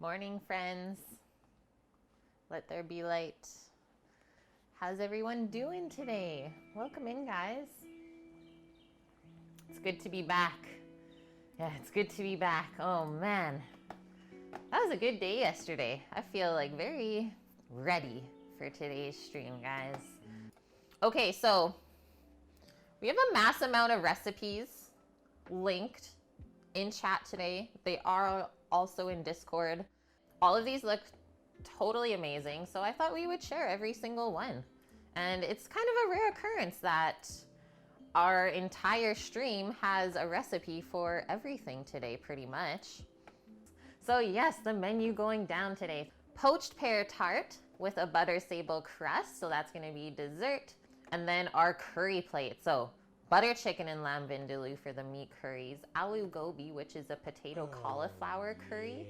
Morning, friends. Let there be light. How's everyone doing today? Welcome in, guys. It's good to be back. Yeah, it's good to be back. Oh, man. That was a good day yesterday. I feel like very ready for today's stream, guys. Okay, so we have a mass amount of recipes linked in chat today. They are also in Discord. All of these look totally amazing, so I thought we would share every single one. And it's kind of a rare occurrence that our entire stream has a recipe for everything today, pretty much. So yes, the menu going down today. Poached pear tart with a butter sable crust, so that's gonna be dessert. And then our curry plate. So butter chicken and lamb vindaloo for the meat curries. Aloo gobi, which is a potato cauliflower curry.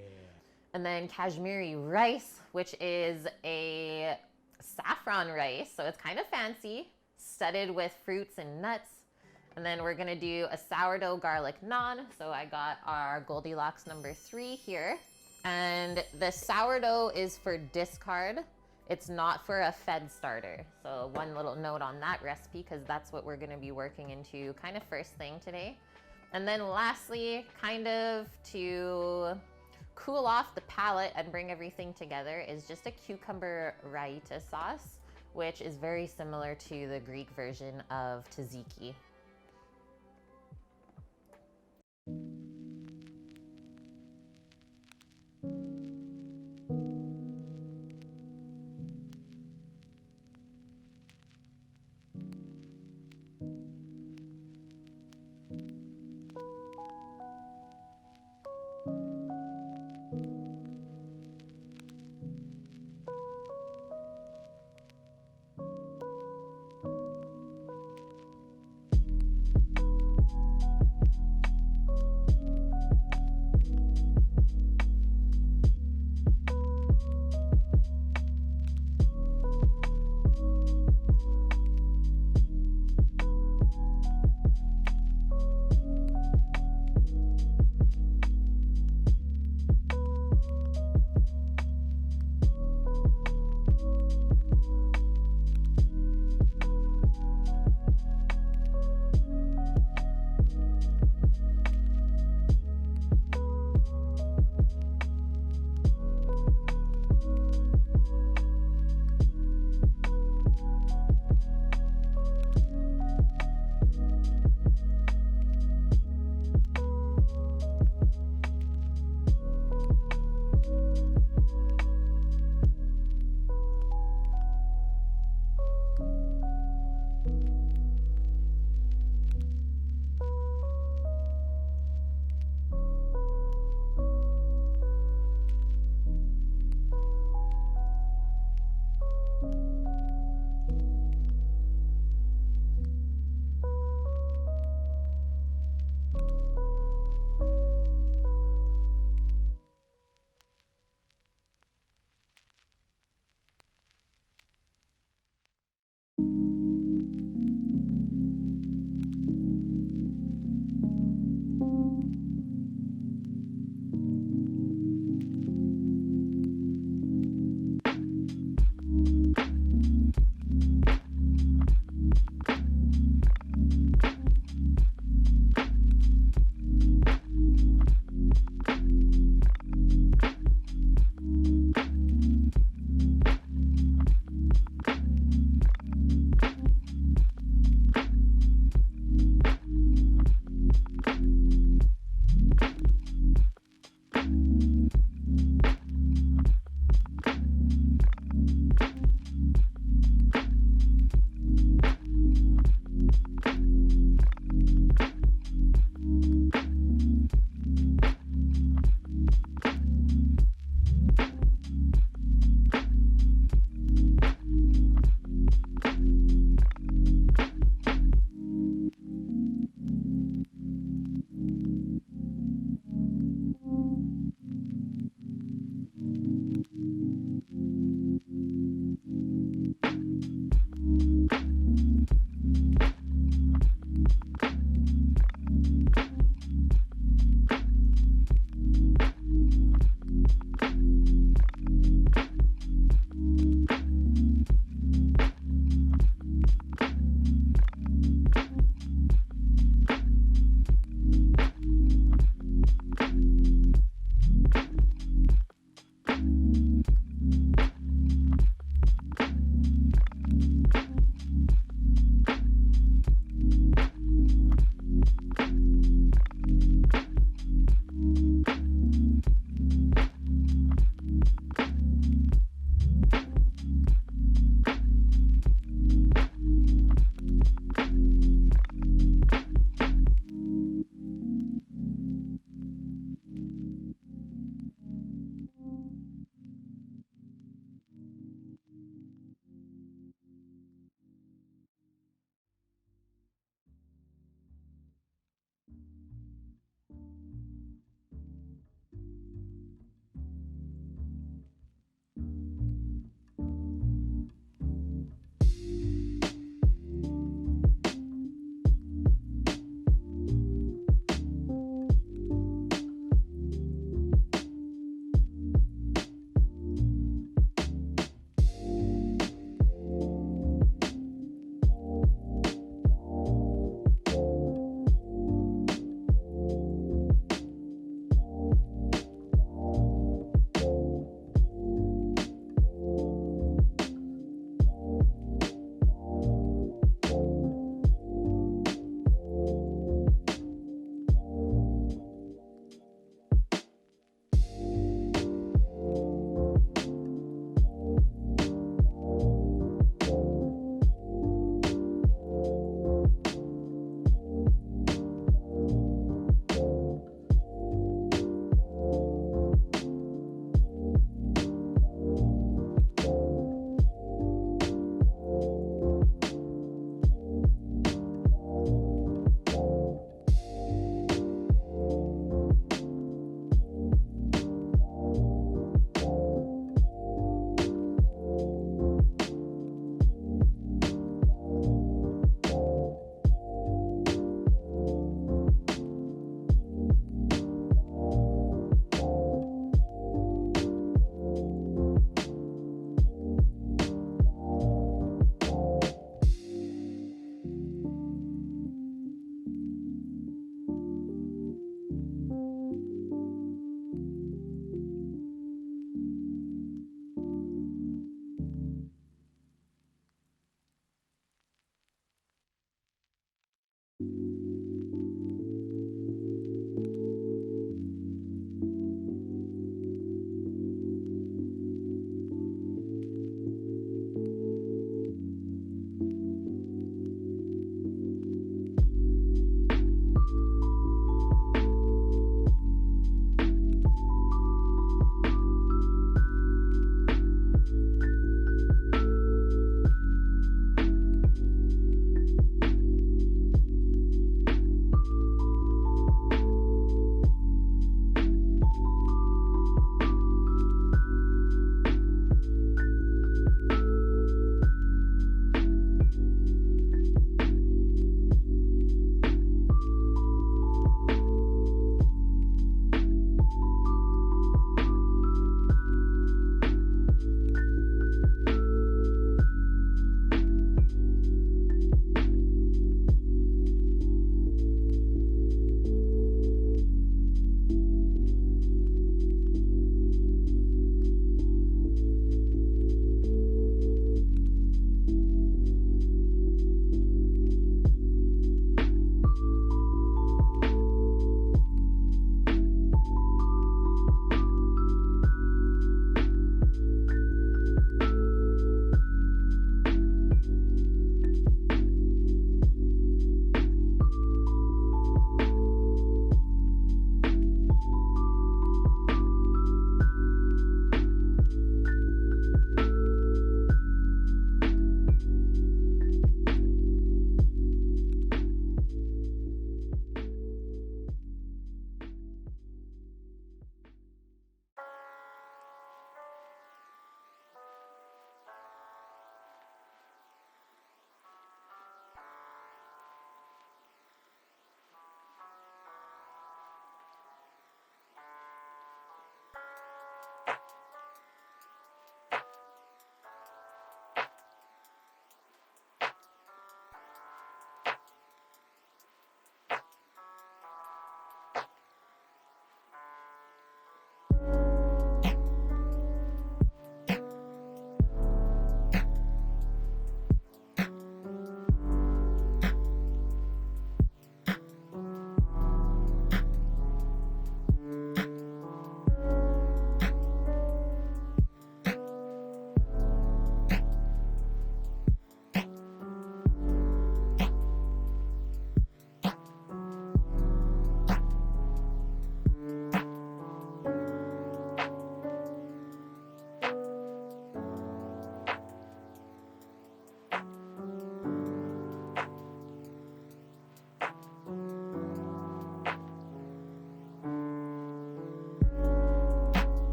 And then Kashmiri rice, which is a saffron rice. So it's kind of fancy, studded with fruits and nuts. And then we're gonna do a sourdough garlic naan. So I got our Goldilocks number 3 here. And the sourdough is for discard. It's not for a fed starter. So one little note on that recipe, because that's what we're gonna be working into kind of first thing today. And then lastly, kind of to cool off the palate and bring everything together, is just a cucumber Raita sauce, which is very similar to the Greek version of tzatziki.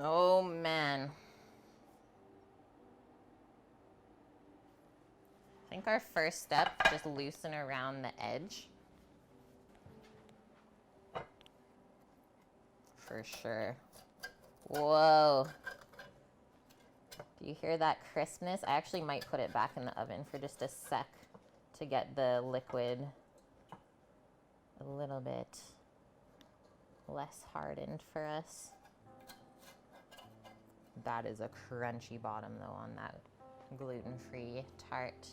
Oh man. I think our first step, just loosen around the edge. For sure. Whoa. Do you hear that crispness? I actually might put it back in the oven for just a sec to get the liquid a little bit less hardened for us. That is a crunchy bottom though on that gluten-free tart.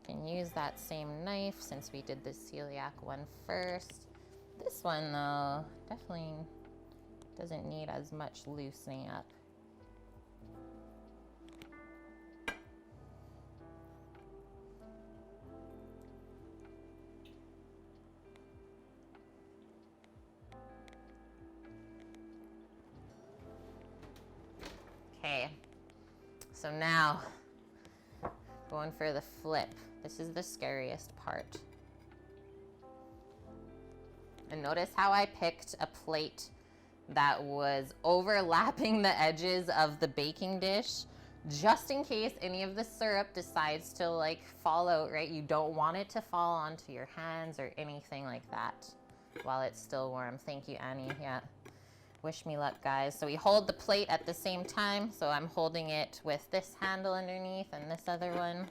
Can use that same knife since we did the celiac one first. This one though definitely doesn't need as much loosening up. Okay, so now going for the flip. This is the scariest part. And notice how I picked a plate that was overlapping the edges of the baking dish, just in case any of the syrup decides to like fall out, right? You don't want it to fall onto your hands or anything like that while it's still warm. Thank you, Annie. Yeah. Wish me luck, guys. So we hold the plate at the same time. So I'm holding it with this handle underneath and this other one.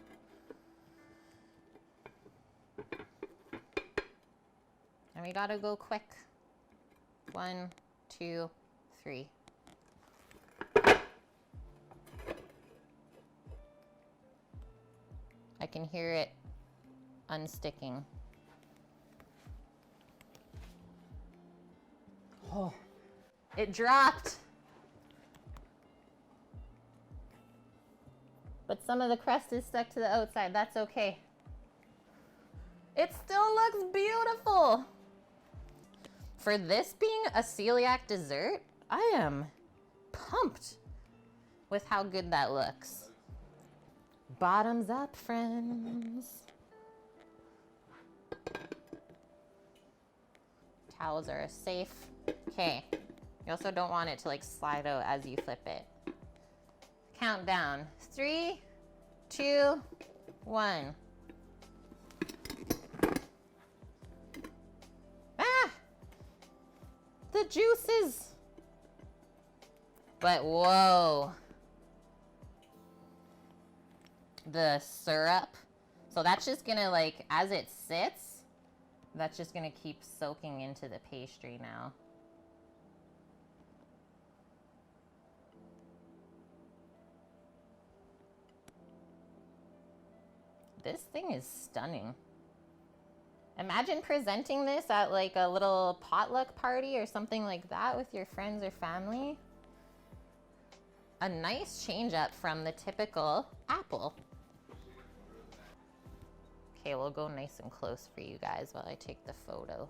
And we gotta go quick. 1, 2, 3. I can hear it unsticking. Oh, it dropped. But some of the crust is stuck to the outside. That's okay. It still looks beautiful. For this being a celiac dessert, I am pumped with how good that looks. Bottoms up, friends. Towels are safe. Okay. You also don't want it to like slide out as you flip it. Countdown. 3, 2, 1. Ah! The juices. But whoa. The syrup. So that's just gonna like, as it sits, that's just gonna keep soaking into the pastry now. This thing is stunning. Imagine presenting this at like a little potluck party or something like that with your friends or family. A nice change up from the typical apple. Okay, we'll go nice and close for you guys while I take the photo.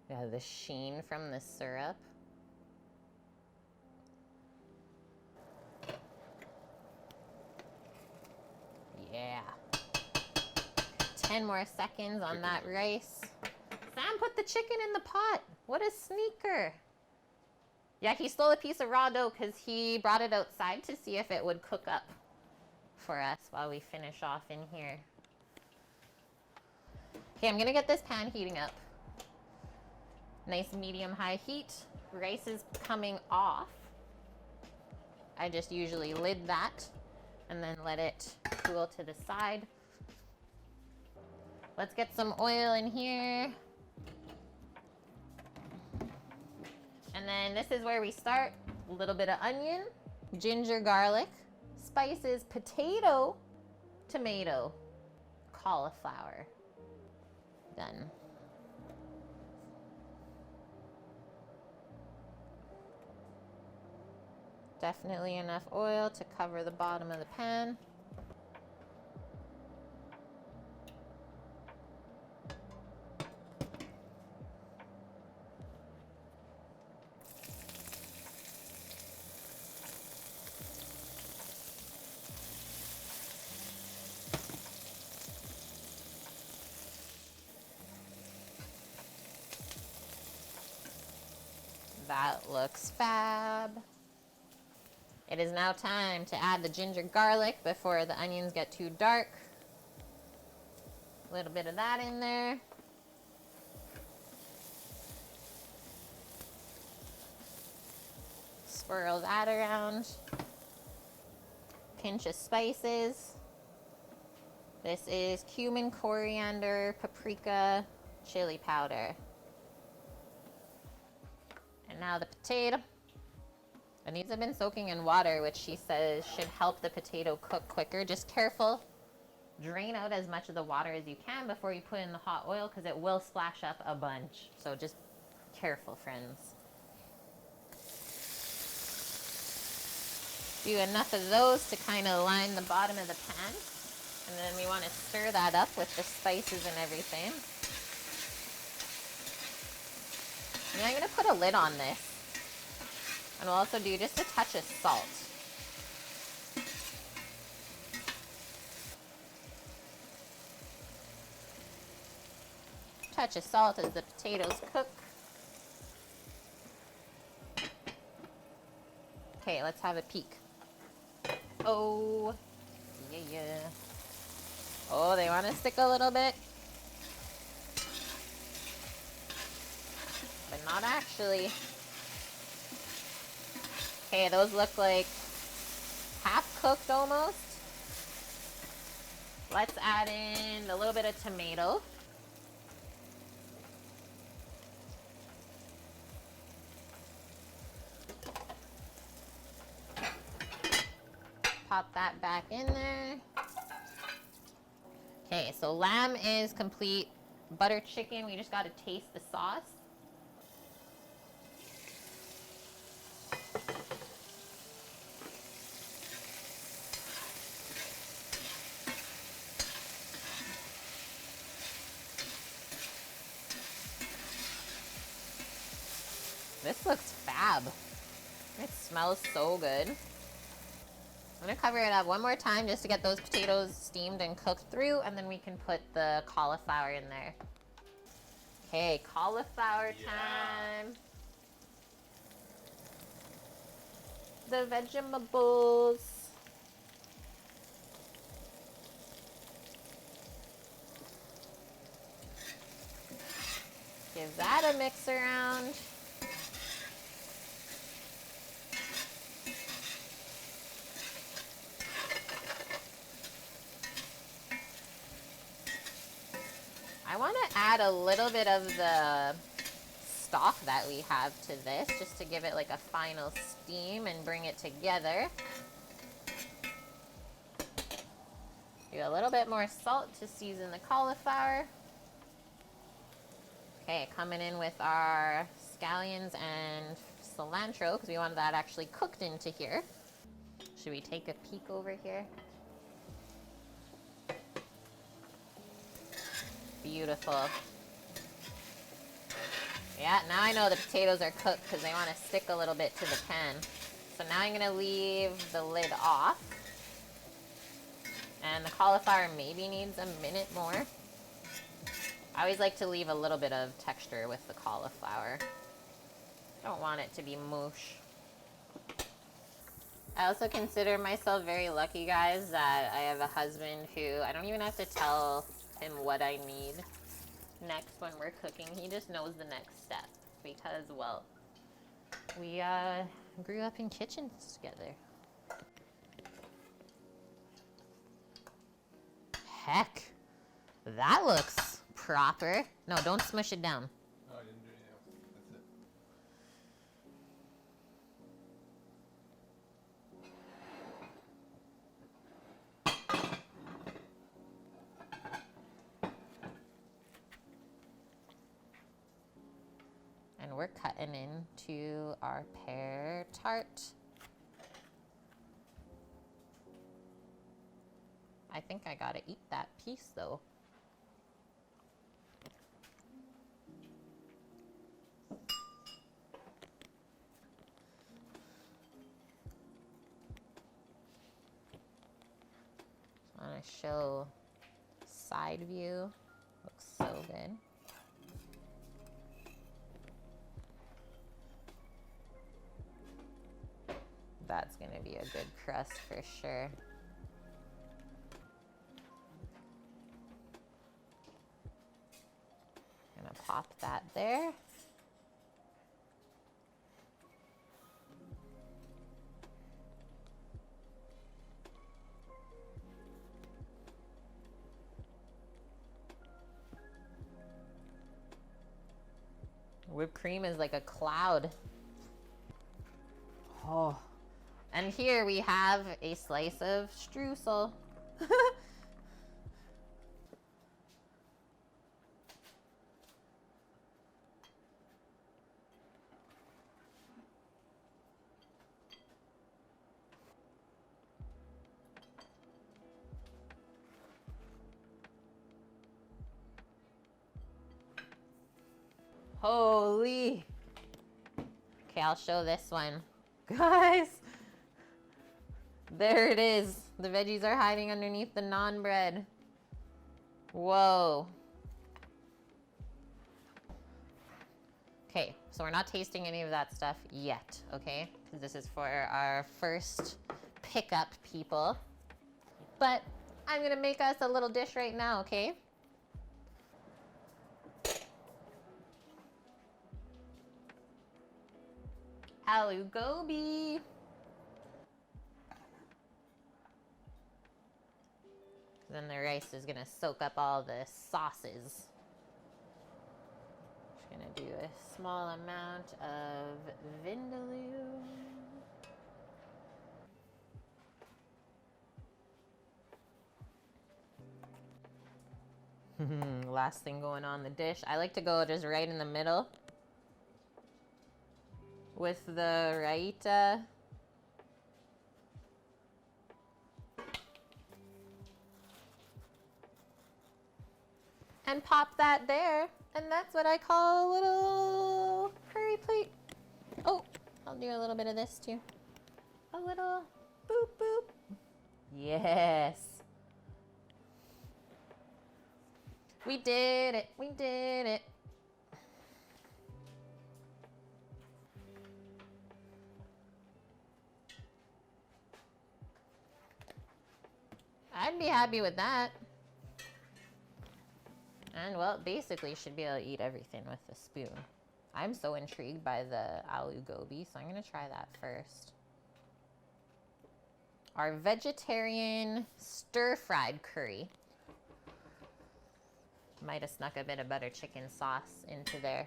Yeah, the sheen from the syrup. Yeah. 10 more seconds on that rice. Sam put the chicken in the pot. What a sneaker. Yeah, he stole a piece of raw dough because he brought it outside to see if it would cook up for us while we finish off in here. Okay, I'm gonna get this pan heating up. Nice medium-high heat. Rice is coming off. I just usually lid that and then let it cool to the side. Let's get some oil in here. And then this is where we start. A little bit of onion, ginger, garlic, spices, potato, tomato, cauliflower. Done. Definitely enough oil to cover the bottom of the pan. That looks fab. It is now time to add the ginger garlic before the onions get too dark. A little bit of that in there. Swirl that around. Pinch of spices. This is cumin, coriander, paprika, chili powder. And now the potato. And these have been soaking in water, which she says should help the potato cook quicker. Just careful. Drain out as much of the water as you can before you put in the hot oil, because it will splash up a bunch. So just careful, friends. Do enough of those to kind of line the bottom of the pan. And then we want to stir that up with the spices and everything. And I'm going to put a lid on this. And we'll also do just a touch of salt. Touch of salt as the potatoes cook. Okay, let's have a peek. Oh, yeah. Oh, they want to stick a little bit. But not actually. Okay, those look like half cooked almost. Let's add in a little bit of tomato. Pop that back in there. Okay, so lamb is complete. Butter chicken, we just got to taste the sauce. This looks fab. It smells so good. I'm gonna cover it up one more time just to get those potatoes steamed and cooked through, and then we can put the cauliflower in there. Okay, cauliflower time. The vegetables. Give that a mix around. I want to add a little bit of the stock that we have to this, just to give it like a final steam and bring it together. Do a little bit more salt to season the cauliflower. Okay, coming in with our scallions and cilantro, because we want that actually cooked into here. Should we take a peek over here? Beautiful. Yeah, now I know the potatoes are cooked because they want to stick a little bit to the pan. So now I'm going to leave the lid off. And the cauliflower maybe needs a minute more. I always like to leave a little bit of texture with the cauliflower. Don't want it to be mush. I also consider myself very lucky, guys, that I have a husband who I don't even have to tell him what I need next when we're cooking. He just knows the next step because, well, we grew up in kitchens together. Heck, that looks proper. No, don't smush it down. No, I didn't do anything else. That's it. And we're cutting into our pear tart. I think I gotta eat that piece though. I want to show side view. Looks so good. that's gonna be a good crust for sure. Gonna pop that there. Whipped cream is like a cloud. Oh. And here we have a slice of streusel. Holy. Okay, I'll show this one. Guys, there it is. The veggies are hiding underneath the naan bread. Whoa. Okay, so we're not tasting any of that stuff yet, okay? Because this is for our first pickup people. But I'm gonna make us a little dish right now, okay? Aloo Gobi. Then the rice is gonna soak up all the sauces. Just gonna do a small amount of Vindaloo. Last thing going on the dish. I like to go just right in the middle with the Raita. And pop that there. And that's what I call a little curry plate. Oh, I'll do a little bit of this too. A little boop boop. Yes. We did it. We did it. I'd be happy with that. And well, basically should be able to eat everything with a spoon. I'm so intrigued by the aloo gobi, so I'm gonna try that first. Our vegetarian stir-fried curry. Might have snuck a bit of butter chicken sauce into there.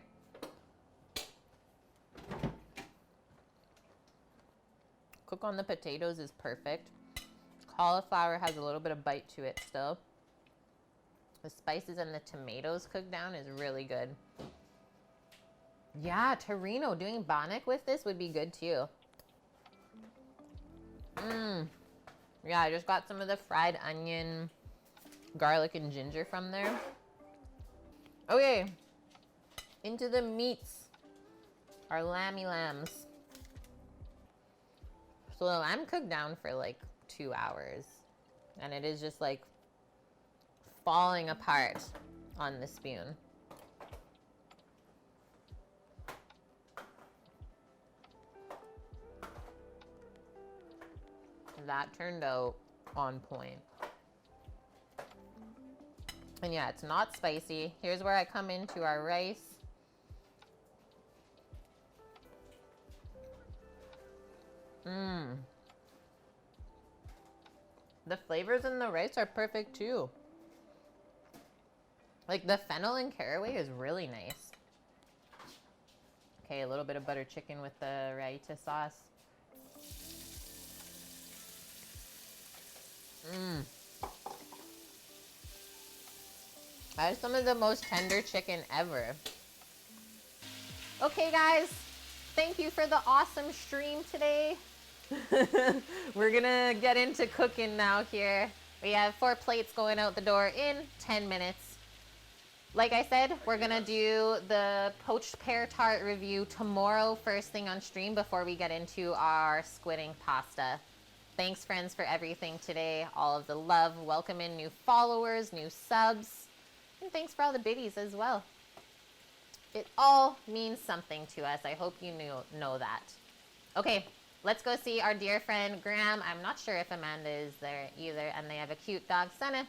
Cook on the potatoes is perfect. Cauliflower has a little bit of bite to it still. The spices and the tomatoes cooked down is really good. Yeah, Torino, doing bannock with this would be good too. Yeah, I just got some of the fried onion, garlic, and ginger from there. Okay, into the meats. Our lammy lambs. So I'm cooked down for like 2 hours. And it is just like falling apart on the spoon. That turned out on point. And yeah, it's not spicy. Here's where I come into our rice. The flavors in the rice are perfect too. Like the fennel and caraway is really nice. Okay, a little bit of butter chicken with the Raita sauce. That is some of the most tender chicken ever. Okay guys, thank you for the awesome stream today. We're gonna get into cooking now here. We have 4 plates going out the door in 10 minutes. Like I said, we're gonna do the poached pear tart review tomorrow first thing on stream before we get into our squidding pasta. Thanks friends for everything today. All of the love, welcome in new followers, new subs, and thanks for all the biddies as well. It all means something to us. I hope you know that. Okay, let's go see our dear friend Graham. I'm not sure if Amanda is there either, and they have a cute dog, Senna.